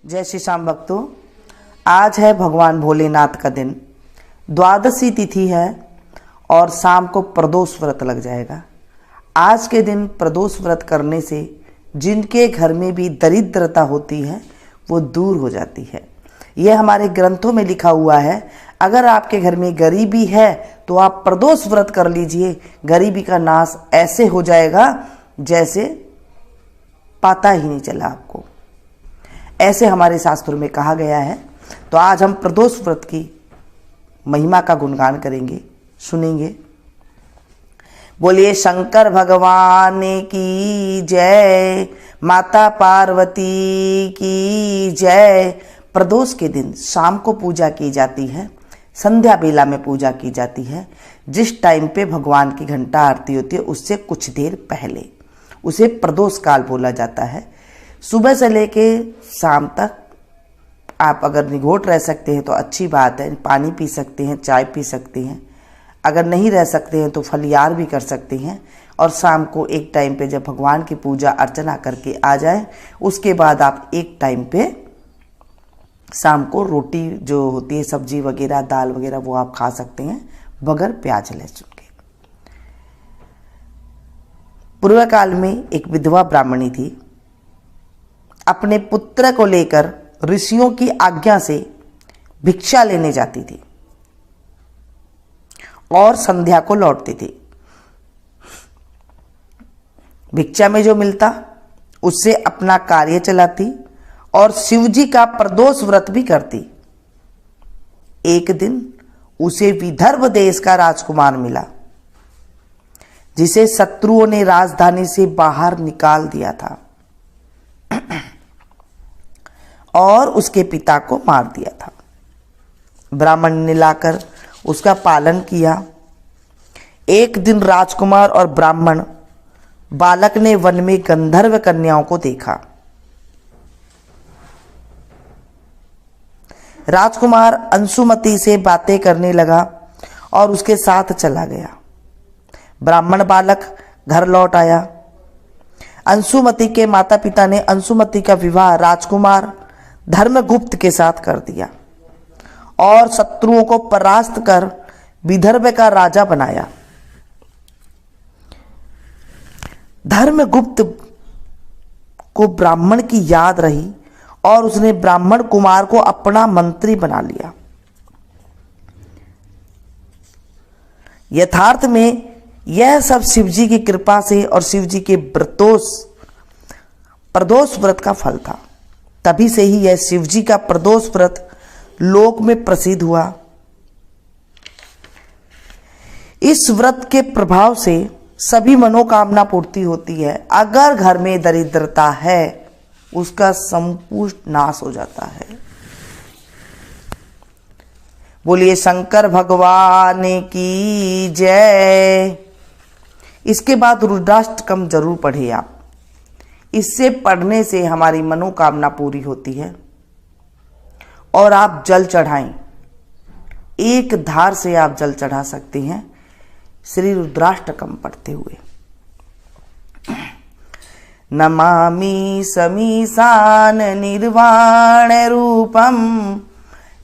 जय श्री श्याम भक्तों, आज है भगवान भोलेनाथ का दिन। द्वादशी तिथि है और शाम को प्रदोष व्रत लग जाएगा। आज के दिन प्रदोष व्रत करने से जिनके घर में भी दरिद्रता होती है वो दूर हो जाती है। यह हमारे ग्रंथों में लिखा हुआ है। अगर आपके घर में गरीबी है तो आप प्रदोष व्रत कर लीजिए, गरीबी का नाश ऐसे हो जाएगा जैसे पता ही नहीं चला आपको। ऐसे हमारे शास्त्रों में कहा गया है। तो आज हम प्रदोष व्रत की महिमा का गुणगान करेंगे, सुनेंगे। बोलिए शंकर भगवान की जय, माता पार्वती की जय। प्रदोष के दिन शाम को पूजा की जाती है, संध्या बेला में पूजा की जाती है। जिस टाइम पे भगवान की घंटा आरती होती है उससे कुछ देर पहले उसे प्रदोष काल बोला जाता है। सुबह से लेके शाम तक आप अगर निगोट रह सकते हैं तो अच्छी बात है, पानी पी सकते हैं, चाय पी सकते हैं। अगर नहीं रह सकते हैं तो फलियार भी कर सकते हैं। और शाम को एक टाइम पे जब भगवान की पूजा अर्चना करके आ जाए उसके बाद आप एक टाइम पे शाम को रोटी जो होती है, सब्जी वगैरह, दाल वगैरह, वो आप खा सकते हैं बगैर प्याज लहसुन के। पूर्व काल में एक विधवा ब्राह्मणी थी। अपने पुत्र को लेकर ऋषियों की आज्ञा से भिक्षा लेने जाती थी और संध्या को लौटती थी। भिक्षा में जो मिलता उससे अपना कार्य चलाती और शिवजी का प्रदोष व्रत भी करती। एक दिन उसे विदर्भ देश का राजकुमार मिला जिसे शत्रुओं ने राजधानी से बाहर निकाल दिया था और उसके पिता को मार दिया था। ब्राह्मण ने लाकर उसका पालन किया। एक दिन राजकुमार और ब्राह्मण बालक ने वन में गंधर्व कन्याओं को देखा। राजकुमार अंशुमति से बातें करने लगा और उसके साथ चला गया। ब्राह्मण बालक घर लौट आया। अंशुमति के माता पिता ने अंशुमति का विवाह राजकुमार धर्मगुप्त के साथ कर दिया और शत्रुओं को परास्त कर विदर्भ का राजा बनाया। धर्मगुप्त को ब्राह्मण की याद रही और उसने ब्राह्मण कुमार को अपना मंत्री बना लिया। यथार्थ में यह सब शिवजी की कृपा से और शिवजी के प्रदोष व्रत का फल था। तभी से ही यह शिवजी का प्रदोष व्रत लोक में प्रसिद्ध हुआ। इस व्रत के प्रभाव से सभी मनोकामना पूर्ति होती है। अगर घर में दरिद्रता है उसका संपूर्ण नाश हो जाता है। बोलिए शंकर भगवान की जय। इसके बाद रुद्राष्टकम जरूर पढ़े आप। इससे पढ़ने से हमारी मनोकामना पूरी होती है। और आप जल चढ़ाएं, एक धार से आप जल चढ़ा सकते हैं श्री रुद्राष्टकम पढ़ते हुए। नमामि समीशान निर्वाण रूपम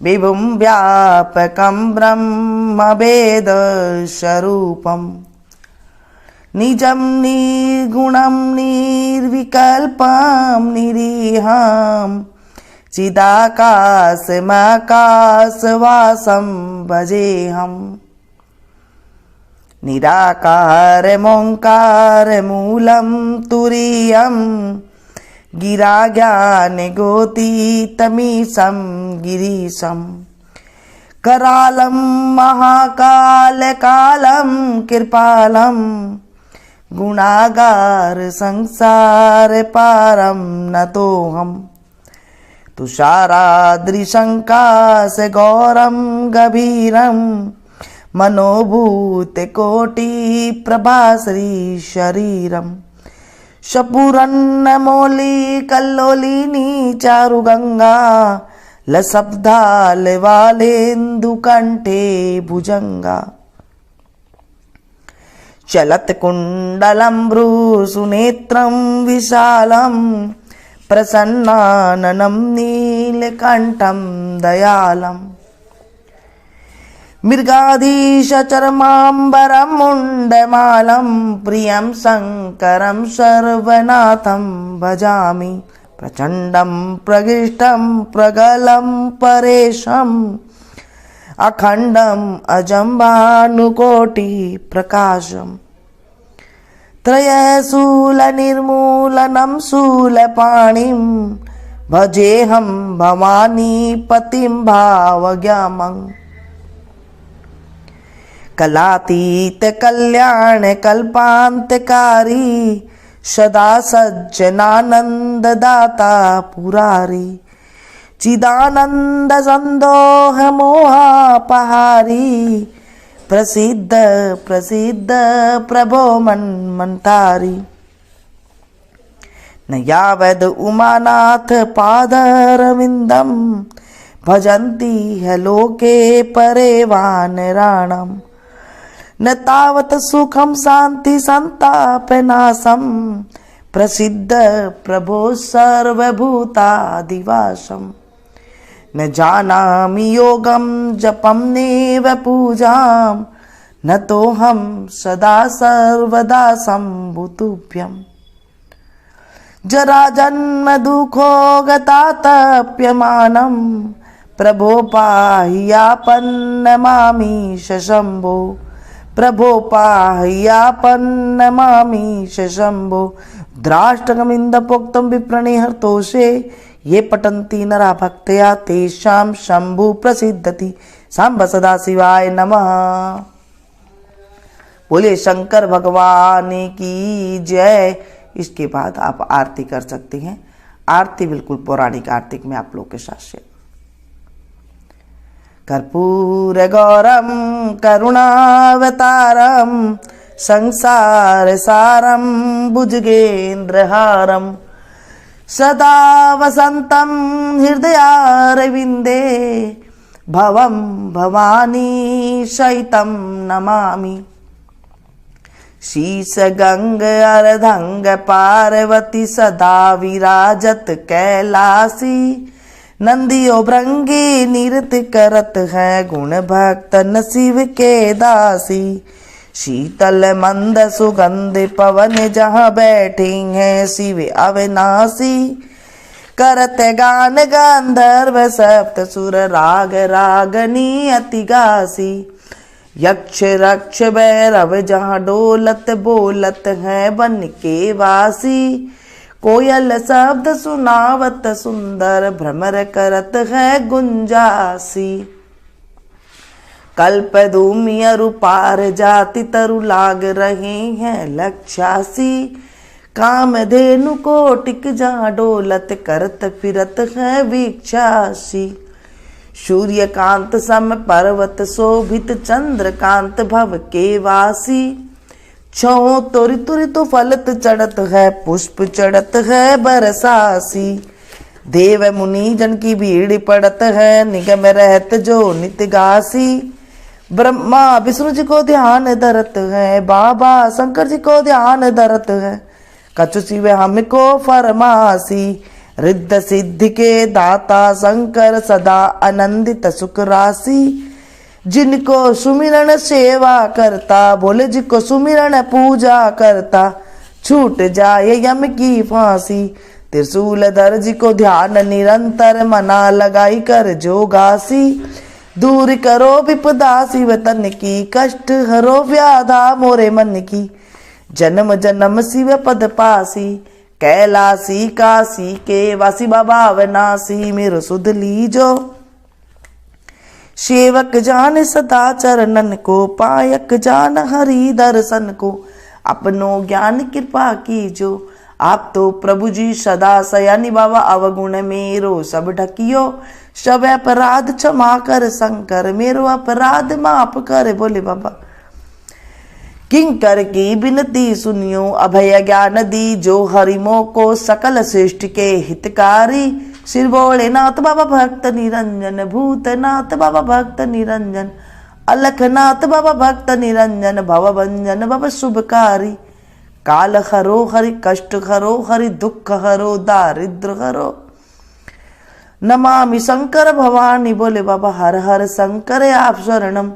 विभुम व्यापकम ब्रह्म वेद स्वरूपम निजम निर्गुणम निर्विकल्पम निरीहम चिदाकाशमाकाशवासं भजेहम निराकार मोंकार मूलम तुरीयम गिरा ज्ञान गोतीतमीशं गिरीशम करालम महाकाल कालम कृपालम गुणागार संसार पारम नतोहम तुषाराद्रिशंकाश गौरम गभीरम मनोभूत कोटि प्रभाश्री शरीरम शपुरन्न मौली कल्लोलिनी चारुगंगा लसब्दाल वालेन्दु कंठे भुजंगा चलत कुंडलम भ्रूसुनेत्रम विशालम प्रसन्नाननं नीलकंठम दयालम मृगाधीशचर्माम्बरं मुण्डमालं प्रियं शङ्करं सर्वनाथं भजामि प्रचण्डं प्रकृष्टं प्रगलं परेशम् अखण्डम् अजं भानुकोटिप्रकाशम् त्रयशूलनिर्मूलनं शूलपाणिं भजेऽहं भवानीपतिं भावग्रामम् कलातीत कल्याण कल्पांतकारी सदा सज्जनानंददाता पुरारी चिदानंद संदोह मोहापहारी प्रसिद्ध प्रसिद्ध प्रभो मन्मन्तारी न यावद उमानाथ पादरविंदम भजन्ति है लोके परे वानराणम् न तावत सुखम शांति संतापनाशम प्रसिद्ध प्रभो सर्वभूतादिवासम न जानामि योगम जपम नेव पूजाम न तो हम सदा सर्वदा संभुतुभ्यम जरा जन्म दुखो गतातप्यमानम प्रभो पाह्यापन्नमामि शंभो प्रभो पाह्यापन्नमामि शंभो द्राष्टकमिंद पोक्तम विप्रणिहर्तोषे ये पठन्ति नरा भक्त्या तेषां शंभु प्रसिद्धति सांब सदा शिवाय नमः। बोले शंकर भगवान की जय। इसके बाद आप आरती कर सकते हैं। आरती बिल्कुल पौराणिक आरती में आप लोग के साथ शेयर। कर्पूर गौरम करुणावतारम संसार सारम भुजगेन्द्रहारम सदा वसंतम हृदयारविंदे भवम भवानी शयितं नमामि शीश गंग अर्धंग पार्वती सदा विराजत कैलासी नंदियो भृंगी नृत्य करत है गुण भक्तन शिव के दासी शीतल मंद सुगंध पवन जहाँ बैठी हैं शिव अविनाशी करत गान गंधर्व सप्त सुर राग रागनी अति गासी यक्ष रक्ष भैरव जहाँ डोलत बोलत है बन के वासी कोयल शब्द सुनावत सुंदर भ्रमर करत है गुंजासी कल्प धूमियरु पार जाति तरु लाग रहे हैं लक्षासी कामधेनु कोटिक जहाँ डोलत करत फिरत है वीक्षासी सूर्यकांत सम पर्वत शोभित चंद्रकांत भव के वासी छो तुरि तुरि तो फलत चढ़त है पुष्प चढ़त है बरसासी देव मुनि जन की भीड़ पड़त है निगम रहत जो नित्य गासी ब्रह्मा विष्णु जी को ध्यान धरत है बाबा शंकर जी को ध्यान धरत है कछु शिव हमको फरमासी रिद्ध सिद्धि के दाता शंकर सदा आनंदित सुख राशि जिनको सुमिरन सेवा करता भोले जी को सुमिरन पूजा करता छूट जाए यम की फांसी त्रिशूल धर जी को ध्यान निरंतर मना लगाई कर जोगासी दूर करो विपदा शिव तन की कष्ट हरो व्याधा मोरे मन की जन्म जन्म शिव पद पासी कैलासी काशी के वासी बाबा अविनाशी मेरो सुध लीजो सेवक जान सदा चरणन को पायक जान हरि दर्शन को अपनो ज्ञान कृपा कीजो आप तो प्रभु जी सदा सयानी बाबा अवगुण मेरो सब ढकियो सब अपराध क्षमा कर शंकर मेरो अपराध माफ कर बोले बाबा किंकर की बिनती सुनियो अभय ज्ञान दी जो हरिमो को सकल सृष्टि के हितकारी श्री भोलेनाथ बाबा भक्त निरंजन भूतनाथ बाबा भक्त निरंजन अलखनाथ बाबा भक्त निरंजन भवभंजन बाबा शुभकारी काल हरो हरि कष्ट हरो हरि दुख हरो दारिद्र हरो नमामि शंकर भवानी, बोले बाबा हर हर शंकर आप शरणम।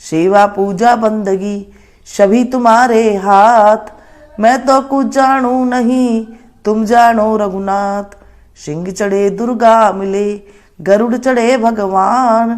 सेवा पूजा बंदगी सभी तुम्हारे हाथ, मैं तो कुछ जानू नहीं तुम जानो रघुनाथ। सिंह चढ़े दुर्गा मिले, गरुड़ चढ़े भगवान,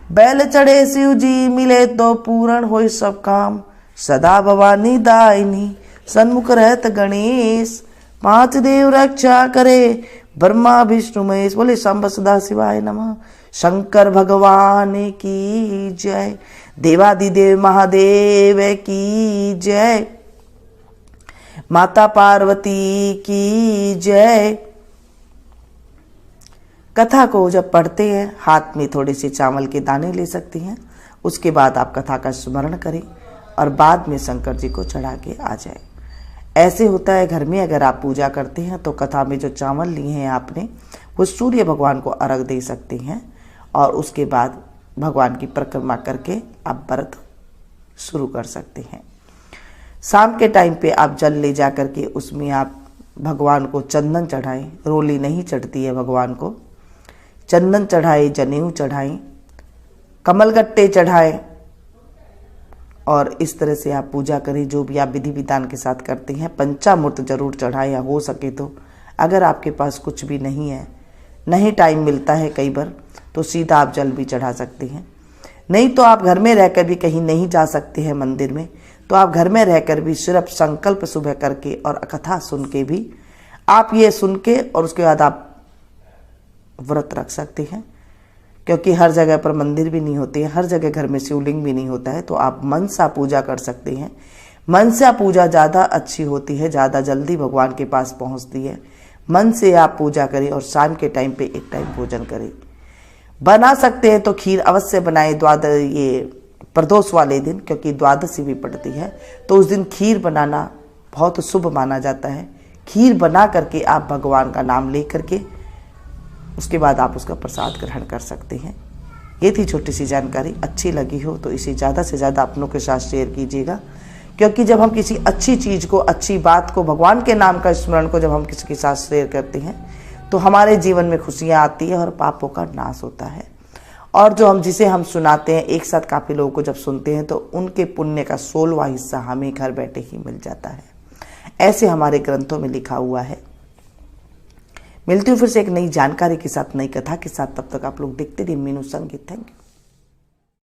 बैल चढ़े शिव जी मिले तो पूर्ण होए सब काम। सदा भवानी दायनी सन्मुख रहत गणेश, पांच देव रक्षा करे ब्रह्मा विष्णु महेश। बोले सांब सदा शिवाय नमः। शंकर भगवान की जय, देवादिदेव महादेव की जय, माता पार्वती की जय। कथा को जब पढ़ते हैं हाथ में थोड़े से चावल के दाने ले सकती हैं, उसके बाद आप कथा का स्मरण करें और बाद में शंकर जी को चढ़ा के आ जाए। ऐसे होता है घर में अगर आप पूजा करते हैं तो कथा में जो चावल लिए हैं आपने वो सूर्य भगवान को अर्घ दे सकते हैं और उसके बाद भगवान की परिक्रमा करके आप व्रत शुरू कर सकते हैं। शाम के टाइम पे आप जल ले जा करके उसमें आप भगवान को चंदन चढ़ाएं, रोली नहीं चढ़ती है भगवान को, चंदन चढ़ाएं, जनेऊ चढ़ाएं, कमलगट्टे चढ़ाएं और इस तरह से आप पूजा करें। जो भी आप विधि विधान के साथ करते हैं पंचामृत जरूर चढ़ाएं, या हो सके तो अगर आपके पास कुछ भी नहीं है, नहीं टाइम मिलता है कई बार, तो सीधा आप जल भी चढ़ा सकते हैं। नहीं तो आप घर में रहकर भी कहीं नहीं जा सकते हैं मंदिर में, तो आप घर में रहकर भी सिर्फ संकल्प सुबह करके और कथा सुन के भी आप ये सुन के और उसके बाद आप व्रत रख सकते हैं। क्योंकि हर जगह पर मंदिर भी नहीं होते हैं, हर जगह घर में शिवलिंग भी नहीं होता है, तो आप मनसा पूजा कर सकते हैं। मनसा पूजा ज़्यादा अच्छी होती है, ज़्यादा जल्दी भगवान के पास पहुंचती है। मन से आप पूजा करें और शाम के टाइम पे एक टाइम भोजन करें। बना सकते हैं तो खीर अवश्य बनाएं ये प्रदोष वाले दिन, क्योंकि द्वादशी भी पड़ती है, तो उस दिन खीर बनाना बहुत शुभ माना जाता है। खीर बना करके आप भगवान का नाम ले करके उसके बाद आप उसका प्रसाद ग्रहण कर सकते हैं। ये थी छोटी सी जानकारी। अच्छी लगी हो तो इसे ज़्यादा से ज़्यादा अपनों के साथ शेयर कीजिएगा, क्योंकि जब हम किसी अच्छी चीज़ को, अच्छी बात को, भगवान के नाम का स्मरण को जब हम किसी के साथ शेयर करते हैं तो हमारे जीवन में खुशियाँ आती है और पापों का नाश होता है। और जो हम जिसे हम सुनाते हैं एक साथ काफ़ी लोगों को जब सुनते हैं तो उनके पुण्य का 16वां हिस्सा हमें घर बैठे ही मिल जाता है। ऐसे हमारे ग्रंथों में लिखा हुआ है। मिलती हूँ फिर से एक नई जानकारी के साथ, नई कथा के साथ। तब तक आप लोग देखते रहिए मीनू संगीत। Thank you.